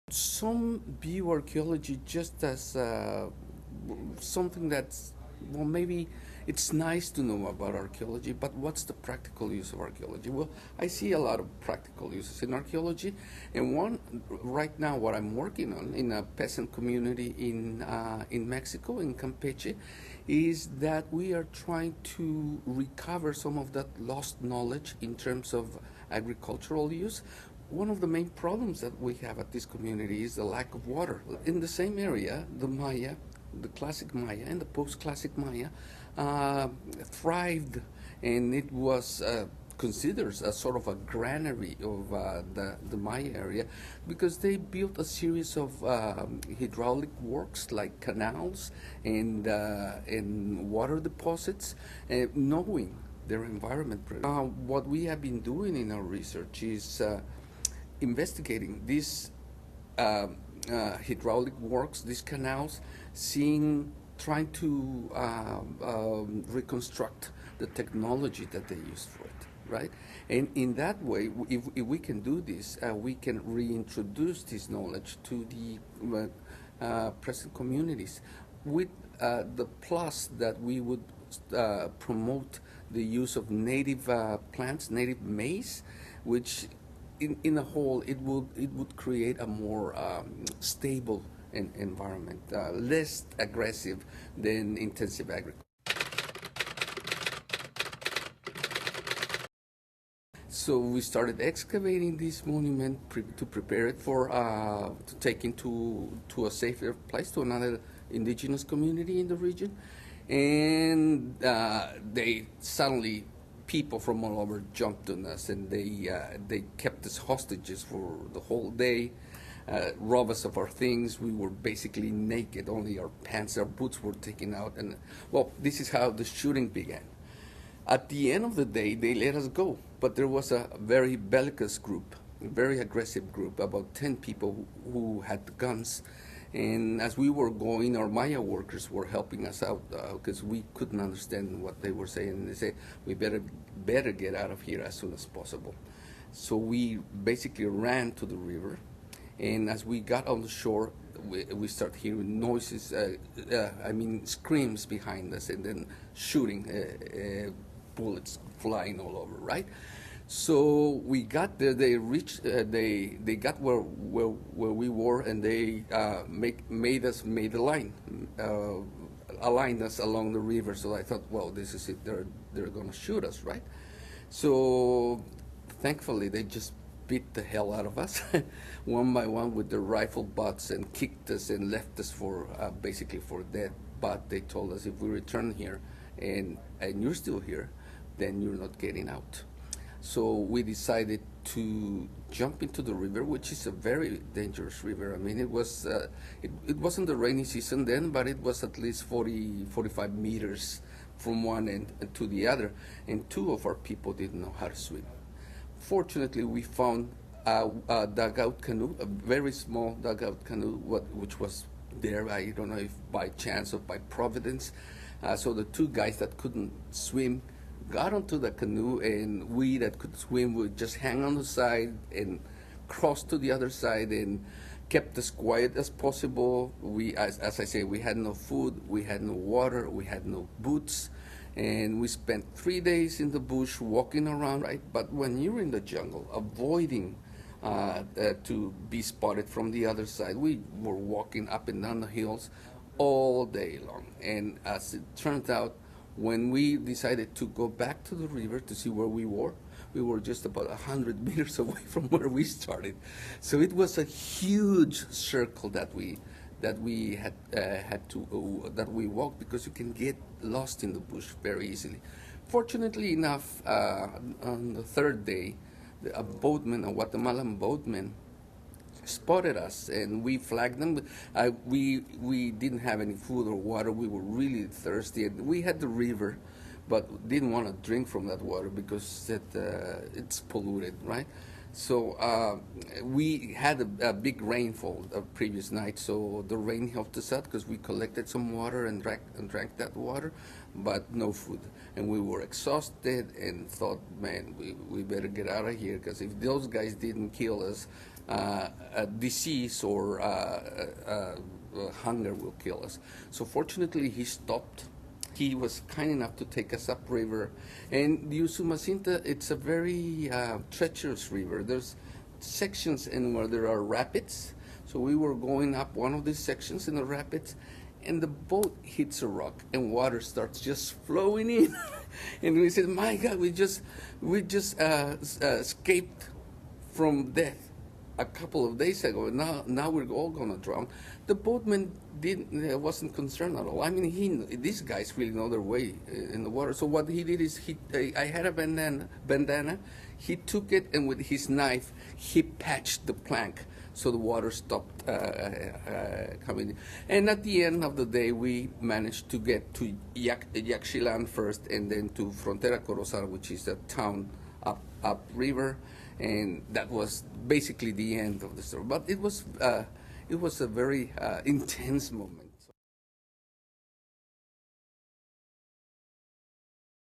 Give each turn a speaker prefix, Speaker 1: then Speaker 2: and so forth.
Speaker 1: Some view archaeology just as something that's, well, maybe it's nice to know about archaeology, but what's the practical use of archaeology? Well, I see a lot of practical uses in archaeology, and one right now, what I'm working on in a peasant community in Mexico, in Campeche, is that we are trying to recover some of that lost knowledge in terms of agricultural use. One of the main problems that we have at this community is the lack of water. In the same area, the Maya, the classic Maya and the post-classic Maya thrived, and it was considered a sort of a granary of the Maya area, because they built a series of hydraulic works like canals and water deposits, knowing their environment. What we have been doing in our research is investigating these hydraulic works, these canals, trying to reconstruct the technology that they used for it, right? And in that way, if we can do this, we can reintroduce this knowledge to the present communities, with the plus that we would promote the use of native plants, native maize, which in a whole, it would create a more stable environment, less aggressive than intensive agriculture. So we started excavating this monument to prepare it for to take to a safer place, to another indigenous community in the region, and they suddenly, people from all over jumped on us, and they kept us hostages for the whole day, robbed us of our things. We were basically naked; only our pants, our boots were taken out, and well, this is how the shooting began. At the end of the day, they let us go, but there was a very bellicose group, a very aggressive group, about 10 people who had guns. And as we were going, our Maya workers were helping us out because we couldn't understand what they were saying. And they said, we better get out of here as soon as possible. So we basically ran to the river, and as we got on the shore, we start hearing noises, screams behind us, and then shooting, bullets flying all over, right? So we got there. They reached. They got where we were, and they made a line, aligned us along the river. So I thought, well, this is it. They're going to shoot us, right? So thankfully, they just beat the hell out of us, one by one, with their rifle butts, and kicked us and left us for basically for dead. But they told us, if we return here and you're still here, then you're not getting out. So we decided to jump into the river, which is a very dangerous river. I mean, it wasn't the rainy season then, but it was at least 45 meters from one end to the other, and two of our people didn't know how to swim. Fortunately, we found a dugout canoe, a very small dugout canoe, which was there, I don't know if by chance or by providence. So the two guys that couldn't swim got onto the canoe, and we that could swim would just hang on the side and cross to the other side, and kept as quiet as possible. As I say, we had no food, we had no water, we had no boots, and we spent 3 days in the bush walking around, right? But when you're in the jungle, avoiding to be spotted from the other side, we were walking up and down the hills all day long. And as it turned out, when we decided to go back to the river to see where we were just about 100 meters away from where we started. So it was a huge circle that we that we walked, because you can get lost in the bush very easily. Fortunately enough, on the third day, a Guatemalan boatman, spotted us, and we flagged them. We didn't have any food or water. We were really thirsty, and we had the river, but didn't want to drink from that water because it's polluted, right? So we had a big rainfall the previous night, so the rain helped us out because we collected some water and drank that water, but no food. And we were exhausted and thought, man, we better get out of here, because if those guys didn't kill us, a disease or hunger will kill us. So fortunately, he stopped. He was kind enough to take us upriver. And the Usumacinta, it's a very treacherous river. There's sections in where there are rapids. So we were going up one of these sections in the rapids, and the boat hits a rock, and water starts just flowing in. And we said, "My God, we just escaped from death a couple of days ago. Now we're all gonna drown." The boatman wasn't concerned at all. I mean, these guys really know their way in the water. So what he did is I had a bandana. He took it, and with his knife, he patched the plank so the water stopped coming in. And at the end of the day, we managed to get to Yaxchilan first, and then to Frontera Corozal, which is a town up river. And that was basically the end of the story. But it was a very intense moment.